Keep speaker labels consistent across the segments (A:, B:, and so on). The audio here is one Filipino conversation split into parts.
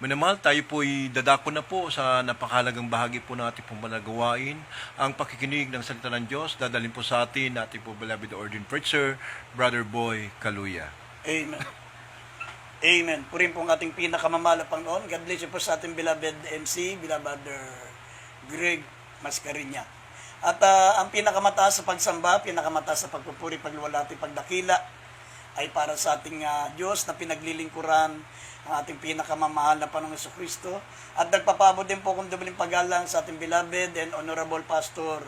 A: Minamahal, tayo po'y dadako na po sa napakahalagang bahagi po ng ating pong managawain. Ang pakikinig ng salita ng Diyos, dadalhin po sa atin ating po beloved ordained preacher, Brother Boy Kaluya.
B: Amen. Amen. Purin po ang ating pinakamamala Panginoon. God bless you po sa ating beloved MC, beloved Greg Mascarinya. At ang pinakamataas sa pagsamba, pinakamataas sa pagpupuri, pagluwalhati, pagdakila, ay para sa ating Diyos na pinaglilingkuran ang ating pinakamamahal na Panginoong Jesucristo. At nagpapabot din po kung dumaling paggalang sa ating beloved and honorable pastor,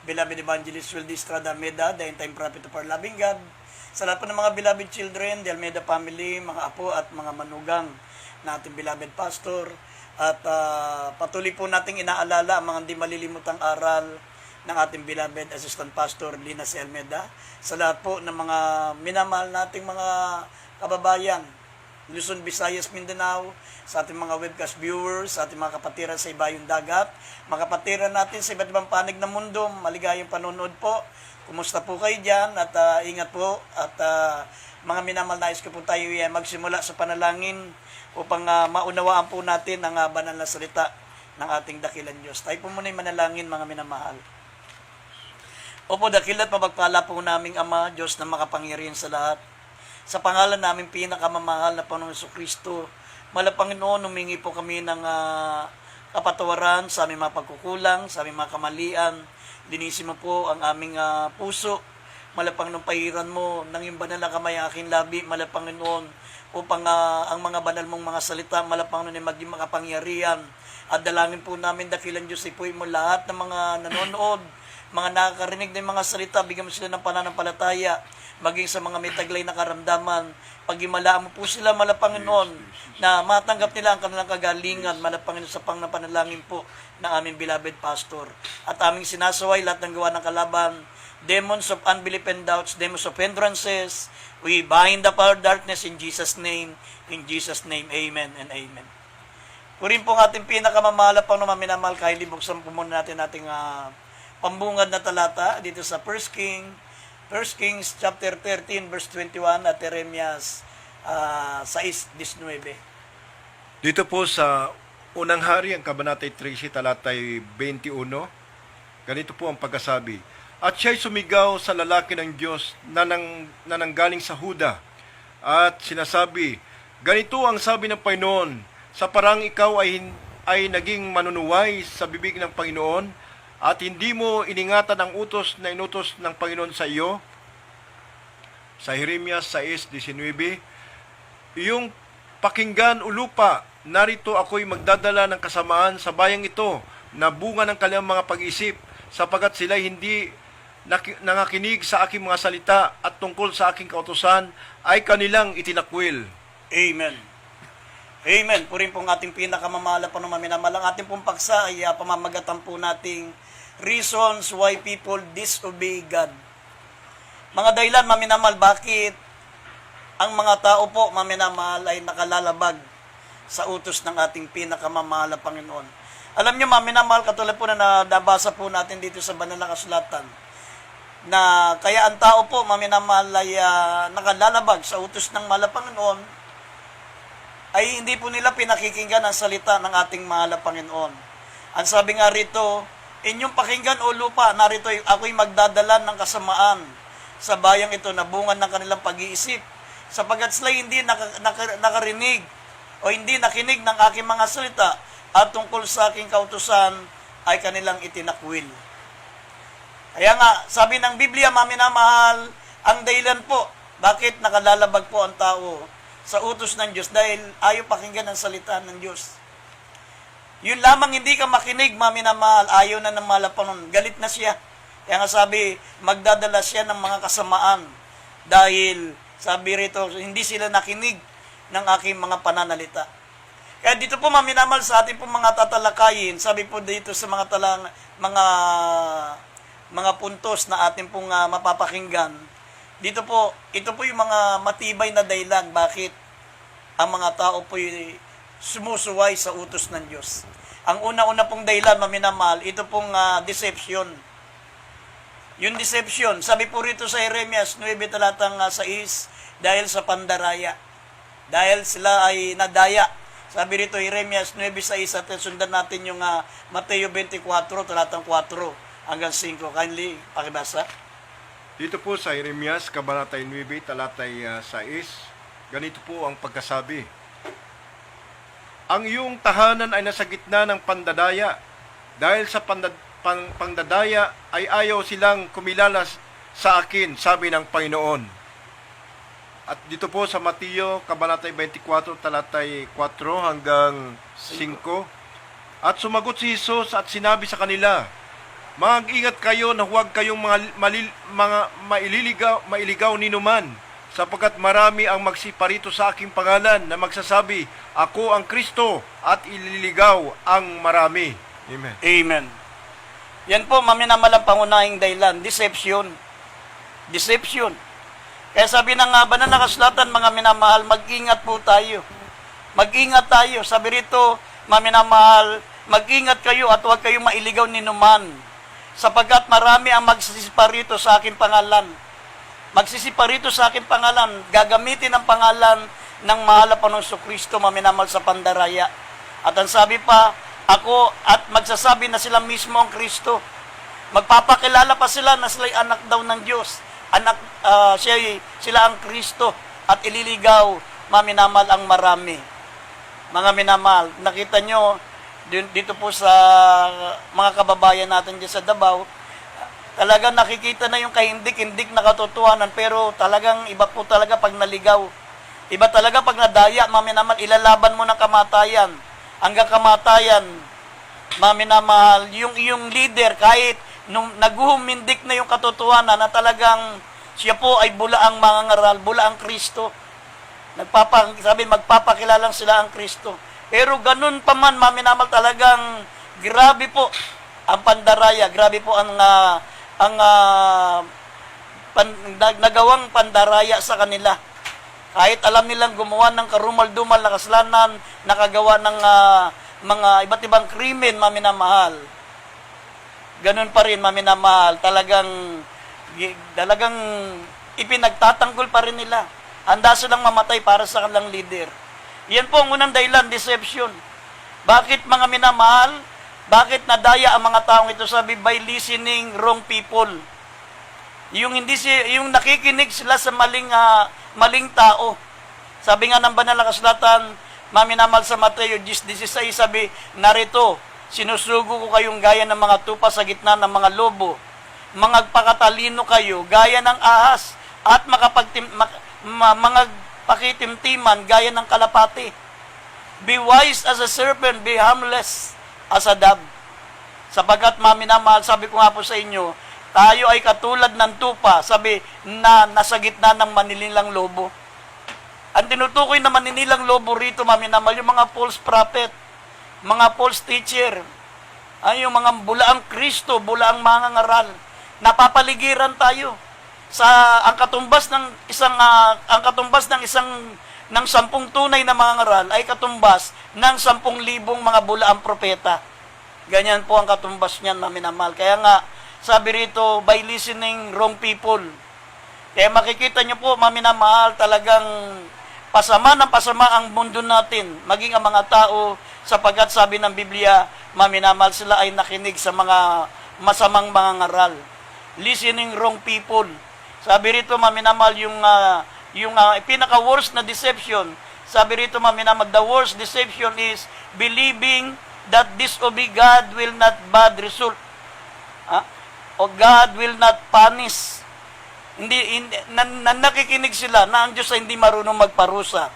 B: beloved evangelist Wildy Estrada Almeida, the end-time prophet of our loving God. Sa lahat po ng mga beloved children, the Almeida family, mga apo at mga manugang na ating beloved pastor. At patuloy po nating inaalala ang mga hindi malilimutang aral ng ating beloved assistant pastor Lina C. Almeida. Sa lahat po ng mga minamahal nating mga kababayan, Luzon, Visayas, Mindanao, sa ating mga webcast viewers, sa ating mga kapatiran sa ibayong dagat, mga kapatiran natin sa iba't ibang panig ng mundo, maligayang panonood po. Kumusta po kayo dyan? At ingat po. At mga minamahal, nais ko po tayo magsimula sa panalangin upang maunawaan po natin ang banal na salita ng ating dakilan Diyos. Tayo po muna yung manalangin, mga minamahal. Opo, dakilat mapagpala po naming Ama, Diyos na makapangyarihan sa lahat. Sa pangalan namin pinakamamahal na Panginoong Jesucristo, mahal Panginoon, humingi po kami ng kapatawaran sa aming mga pagkukulang, sa aming mga kamalian. Linisin mo po ang aming puso. Mahal Panginoon, pahiran mo ng iyong banal na kamay ang aking labi, mahal Panginoon, upang ang mga banal mong mga salita, mahal Panginoon, ay maging makapangyarihan. At dalangin po namin, dakilan Diyos, ipuin mo lahat ng mga nanonood, mga nakakarinig ng mga salita, bigyan mo sila ng pananampalataya, maging sa mga may taglay na karamdaman, pag-imalaan mo po sila, mahal Panginoon, na matanggap nila ang kanilang kagalingan, mahal Panginoon, sa pananapanalangin po ng aming beloved pastor. At aming sinasaway lahat ng gawa ng kalaban, demons of unbelief and doubts, demons of hindrances, we bind the power of darkness in Jesus' name, amen and amen. Purin po ang ating pinakamamahal pang minamahal, kahit libuksan po muna natin ating pambungad na talata dito sa 1 Kings chapter 13 verse 21 at Jeremias 6:19.
A: Dito po sa Unang Hari, ang Kabanatay 13, talatay 21, ganito po ang pagkasabi. At siya'y sumigaw sa lalaki ng Diyos na nanggaling sa Huda, at sinasabi, ganito ang sabi ng Panginoon, sa parang ikaw ay naging manunuway sa bibig ng Panginoon, at hindi mo iningatan ang utos na inutos ng Panginoon sa iyo. Sa Jeremias 6:19, iyong pakinggan o lupa, narito ako'y magdadala ng kasamaan sa bayang ito na bunga ng kanilang mga pag-isip, sapagat sila hindi nangakinig sa aking mga salita at tungkol sa aking kautusan ay kanilang itinakwil.
B: Amen. Amen. Purin pong ating pinakamamahal pa ng minamahal. Ang ating pong paksa ay pamamagatan po nating reasons why people disobey God. Mga dahilan, maminamahal, bakit ang mga tao po, maminamahal, ay nakalalabag sa utos ng ating pinakamamahal na Panginoon. Alam niyo, maminamahal, katulad po na nabasa po natin dito sa banal na kasulatan, na kaya ang tao po, maminamahal, ay nakalalabag sa utos ng mahal na Panginoon, ay hindi po nila pinakikinggan ang salita ng ating mahal na Panginoon. Ang sabi nga rito, inyong pakinggan o lupa, narito ako'y magdadala ng kasamaan sa bayang ito na bunga ng kanilang pag-iisip, sapagkat sila hindi nakarinig o hindi nakinig ng aking mga salita at tungkol sa aking kautusan ay kanilang itinakwil. Kaya nga, sabi ng Biblia, maminamahal, ang dahilan po, bakit nakalalabag po ang tao sa utos ng Diyos dahil ayaw pakinggan ang salita ng Diyos. Yun lamang hindi ka makinig, maminamahal, ayaw na ng mahal na Panginoon, galit na siya. Kaya nga sabi, magdadala siya ng mga kasamaan dahil sabi rito, hindi sila nakinig ng aking mga pananalita. Kaya dito po maminamahal sa ating po mga tatalakayin, sabi po dito sa mga puntos na ating pong mapapakinggan, dito po, ito po yung mga matibay na dahilan bakit ang mga tao po sumusuway sa utos ng Diyos. Ang una-una pong dahilan, maminamahal, ito pong deception. Yung deception, sabi po rito sa Jeremias 9 talatang 6, dahil sa pandaraya. Dahil sila ay nadaya Sabi rito, Jeremias 9:6, at sundan natin yung Mateo 24, talatang 4 hanggang 5. Kindly, pakibasa.
A: Dito po sa Jeremias, Kabanatay 9, talatay 6, ganito po ang pagkasabi. Ang iyong tahanan ay nasa gitna ng pandadaya. Dahil sa pandadaya ay ayaw silang kumilala sa akin, sabi ng Panginoon. At dito po sa Mateo, Kabanatay 24, talatay 4 hanggang 5. At sumagot si Jesus at sinabi sa kanila, mag-ingat kayo na huwag kayong mailigaw ni numan, sapagkat marami ang magsiparito sa aking pangalan na magsasabi, ako ang Kristo, at ililigaw ang marami. Amen.
B: Amen. Yan po, maminamalang pangunahing dahilan, deception. Deception. Kaya sabi ng banal na kasulatan, mga minamahal, mag-ingat po tayo. Mag-ingat tayo. Sabi rito, mga minamahal, mag-ingat kayo at huwag kayong mailigaw ni numan, sapagkat marami ang magsisiparito sa aking pangalan. Magsisiparito sa aking pangalan, gagamitin ang pangalan ng mahal na Panginoong Kristo, mga minamahal, sa pandaraya. At ang sabi pa, ako, at magsasabi na sila mismo ang Kristo. Magpapakilala pa sila na sila'y anak daw ng Diyos. Sila ang Kristo at ililigaw, maminamal, ang marami. Mga minamahal, nakita nyo dito po sa mga kababayan natin dyan sa Davao, talagang nakikita na yung kahindik-hindik na katotohanan, pero talagang iba po talaga pag naligaw. Iba talaga pag nadaya, maminamal, ilalaban mo ng kamatayan. Hanggang kamatayan, maminamahal, yung leader, kahit nung naghuhumindik na yung katotohanan na talagang siya po ay bulaang mangangaral, bulaang Kristo. Sabi, magpapakilalang sila ang Kristo. Pero ganun pa man, maminamal, talagang grabe po ang pandaraya, grabe po ang nagawang pandaraya sa kanila. Kahit alam nilang gumawa ng karumal-dumal na kasalanan, nakagawa ng mga iba't ibang krimen, maminamahal. Ganun pa rin, maminamahal, talagang ipinagtatanggol pa rin nila. Handa silang mamatay para sa kanilang leader. Yan po ang unang dahilan, deception. Bakit, mga minamahal? Bakit nadaya ang mga taong ito? Sabi, by listening wrong people. Yung nakikinig sila sa maling tao. Sabi nga ng banal na kasulatan, maminamahal, sa Mateo 10:16, sabi, narito, sinusugo ko kayong gaya ng mga tupa sa gitna ng mga lobo. Mangagpakatalino kayo gaya ng ahas at pakitimtiman gaya ng kalapati. Be wise as a serpent, be harmless as a dove. Sapagkat, maminamahal, sabi ko nga po sa inyo, tayo ay katulad ng tupa, sabi, na nasa gitna ng maninilang lobo. Ang tinutukoy na maninilang lobo rito, maminamahal, yung mga false prophet, mga false teacher, ay yung mga bulaang Kristo, bulaang mangangaral. Napapaligiran tayo ang katumbas ng ng 10 tunay na mangangaral ay katumbas ng 10,000 mga bulaang propeta. Ganyan po ang katumbas niyan, maminamahal. Kaya nga, sabi rito, by listening wrong people. Kaya makikita niyo po, maminamahal, talagang pasama ng pasama ang mundo natin, maging ang mga tao, sapagkat sabi ng Biblia, maminamahal, sila ay nakinig sa mga masamang mga ngaral. Listening wrong people. Sabi rito, maminamahal, yung pinaka-worst na deception, sabi rito, maminamahal, the worst deception is believing that disobey God will not bad result. O God will not punish. Nakikinig sila na ang Diyos ay hindi marunong magparusa.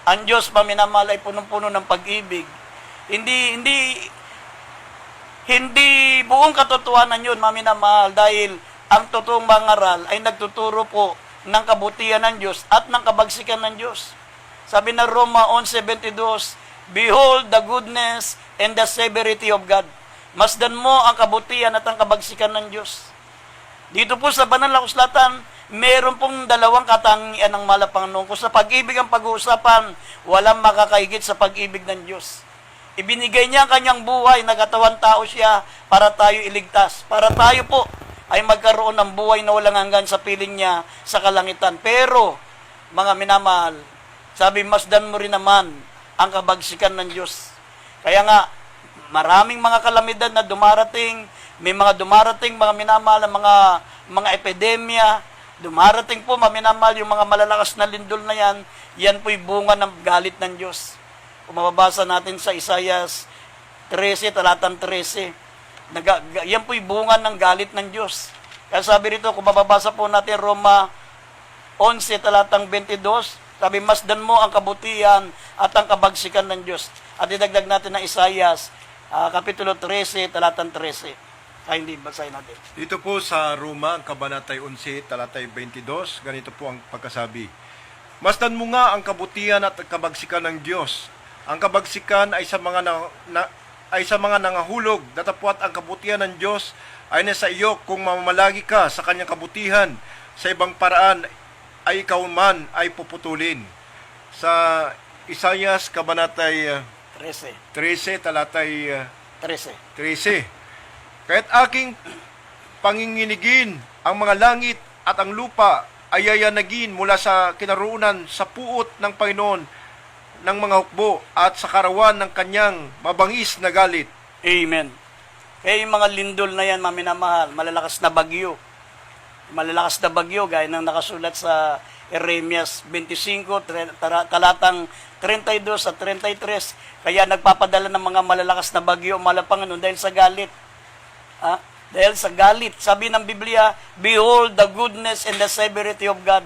B: Ang Diyos, maminamahal, ay punong-puno ng pag-ibig. Hindi buong katotohanan yun, maminamahal, dahil ang totoong mangaral ay nagtuturo po ng kabutihan ng Diyos at ng kabagsikan ng Diyos. Sabi na Roma 11:22, behold the goodness and the severity of God. Masdan mo ang kabutihan at ang kabagsikan ng Diyos. Dito po sa banal na kasulatan, meron pong dalawang katangian ng mahal na Panginoon. Kung sa pag-ibig ang pag-uusapan, walang makakaigit sa pag-ibig ng Diyos. Ibinigay niya ang kanyang buhay, nagatawan tao siya para tayo iligtas. Para tayo po ay magkaroon ng buhay na walang hanggan sa piling niya sa kalangitan. Pero, mga minamahal, sabi, masdan mo rin naman ang kabagsikan ng Diyos. Kaya nga, maraming mga kalamidad na dumarating, may mga dumarating, mga minamahal, mga epidemya, dumarating po, maminamahal, yung mga malalakas na lindol na yan po'y bunga ng galit ng Diyos. Kung mababasa natin sa Isaias 13, talatang 13, yan po'y bunga ng galit ng Diyos. Kaya sabi rito, kung mababasa po natin Roma 11, talatang 22, sabi, masdan mo ang kabutihan at ang kabagsikan ng Diyos. At idagdag natin ng Isaias, Kapitulo 13, talatang 13. Ay, hindi, basahin natin.
A: Dito po sa Roma, ang Kabanatay 11, talatay 22, ganito po ang pagkasabi. Masdan mo nga ang kabutihan at kabagsikan ng Diyos. Ang kabagsikan ay sa mga nangahulog, datapwat ang kabutihan ng Diyos ay nasa iyo kung mamamalagi ka sa kanyang kabutihan. Sa ibang paraan ay ikaw man ay puputulin. Sa Isaias, Kabanatay 13, talatay 13. Kaya't aking panginginigin ang mga langit at ang lupa ay yayanagin mula sa kinaroonan sa puot ng Panginoon ng mga hukbo at sa karawan ng kanyang mabangis na galit.
B: Amen. Kaya yung mga lindol na yan, maminamahal, malalakas na bagyo. Malalakas na bagyo, gaya ng nakasulat sa Jeremias 25, talatang 32 at 33. Kaya nagpapadala ng mga malalakas na bagyo, Panginoon, dahil sa galit. Dahil sa galit. Sabi ng Biblia, behold the goodness and the severity of God.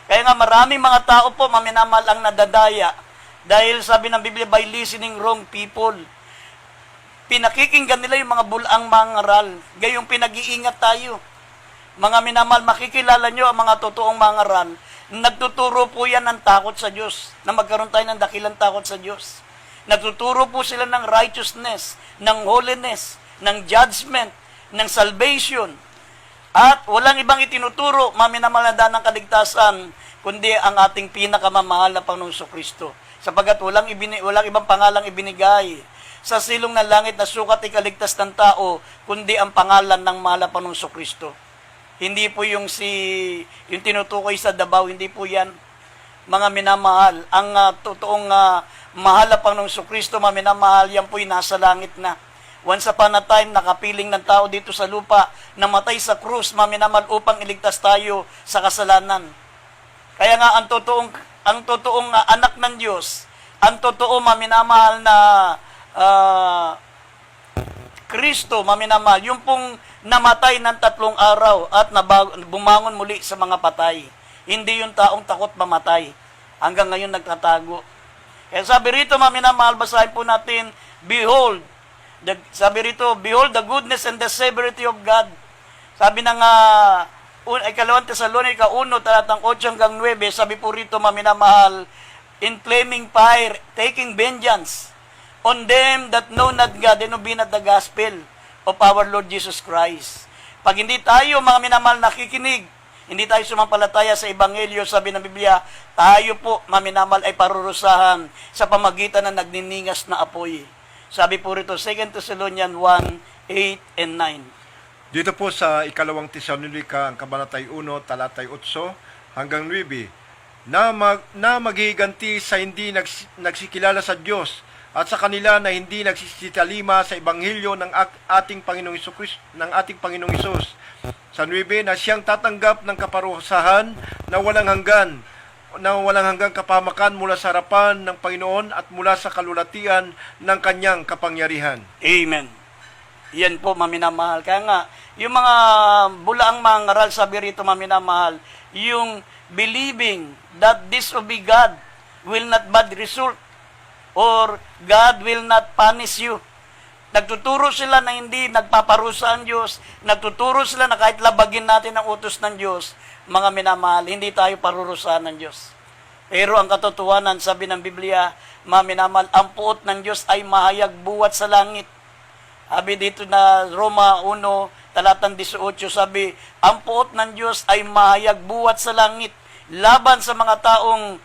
B: Kaya nga maraming mga tao po, maminamahal, ang nadadaya. Dahil sabi ng Biblia, by listening wrong people. Pinakikinggan nila yung mga bulaang mangaral. Gayong pinag-iingat tayo. Mga minamahal, makikilala nyo ang mga totoong mangaral. Nagtuturo po yan ng takot sa Diyos. Na magkaroon tayo ng dakilang takot sa Diyos. Nagtuturo po sila ng righteousness, ng holiness, ng judgment, ng salvation. At walang ibang itinuturo, maminamahal na daan ng kaligtasan, kundi ang ating pinakamamahal na Panginoong Kristo. Sapagat walang ibang pangalang ibinigay sa silong ng langit na sukat ikaligtas ng tao, kundi ang pangalan ng mahal na Panginoong Kristo. Hindi po yung tinutukoy sa Davao, hindi po yan. Mga minamahal, ang totoong mahal na Panginoong Kristo, maminamahal, yan po'y nasa langit na. Once upon a time, nakapiling ng tao dito sa lupa, namatay sa krus, maminamahal, upang iligtas tayo sa kasalanan. Kaya nga, ang totoong anak ng Diyos, ang totoo maminamahal na Kristo, maminamahal, yung pong namatay ng 3 araw at bumangon muli sa mga patay. Hindi yung taong takot mamatay. Hanggang ngayon nagtatago. Kaya sabi rito, maminamahal, basahin po natin, behold the goodness and the severity of God. Sabi ng Ikalawang Tesalonica 1, talatang 8 hanggang 9, sabi po rito, maminamahal, in flaming fire, taking vengeance on them that know not God and obey not the gospel of our Lord Jesus Christ. Pag hindi tayo, mga minamahal, nakikinig, hindi tayo sumampalataya sa Ebanghelyo, sabi ng Biblia, tayo po, maminamahal, ay parurusahan sa pamagitan ng nagniningas na apoy. Sabi po rito, 2 Thessalonians 1, 8 and 9.
A: Dito po sa Ikalawang Tesalonica, ang Kabanatay 1, talatay 8 hanggang 9, na maghihiganti sa hindi nagsikilala sa Diyos at sa kanila na hindi nagsisitalima sa Ebanghelyo ng ating Panginoong Hesus. Sa 9, na siyang tatanggap ng kaparusahan na walang hanggang kapamakan mula sa harapan ng Panginoon at mula sa kalulatian ng kanyang kapangyarihan.
B: Amen. Yan po, maminamahal. Kaya nga, yung mga bulaang mangaral, sabi rito, maminamahal, yung believing that disobey God will not bad result or God will not punish you. Nagtuturo sila na hindi nagpaparusa ang Diyos. Nagtuturo sila na kahit labagin natin ang utos ng Diyos, mga minamahal, hindi tayo parurusahan ng Diyos. Pero ang katotohanan, sabi ng Biblia, mga minamahal, ang puot ng Diyos ay mahayag buwat sa langit. Sabi dito na Roma 1, talatang 18, sabi, ang puot ng Diyos ay mahayag buwat sa langit laban sa mga taong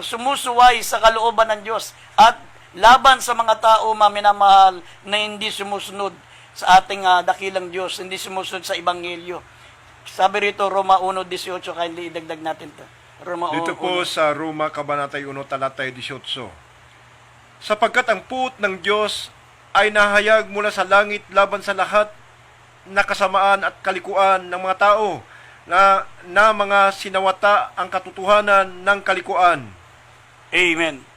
B: sumusuway sa kalooban ng Diyos at laban sa mga tao, maminamahal, na hindi sumusunod sa ating dakilang Diyos, hindi sumusunod sa Ebanghelyo. Sabi rito, Roma 1:18, kindly idagdag natin ito. Roma
A: Dito po sa Roma, Kabanata 1, talata 18. Sapagkat ang puot ng Diyos ay nahayag mula sa langit laban sa lahat na kasamaan at kalikuan ng mga tao na mga sinawata ang katotohanan ng kalikuan.
B: Amen.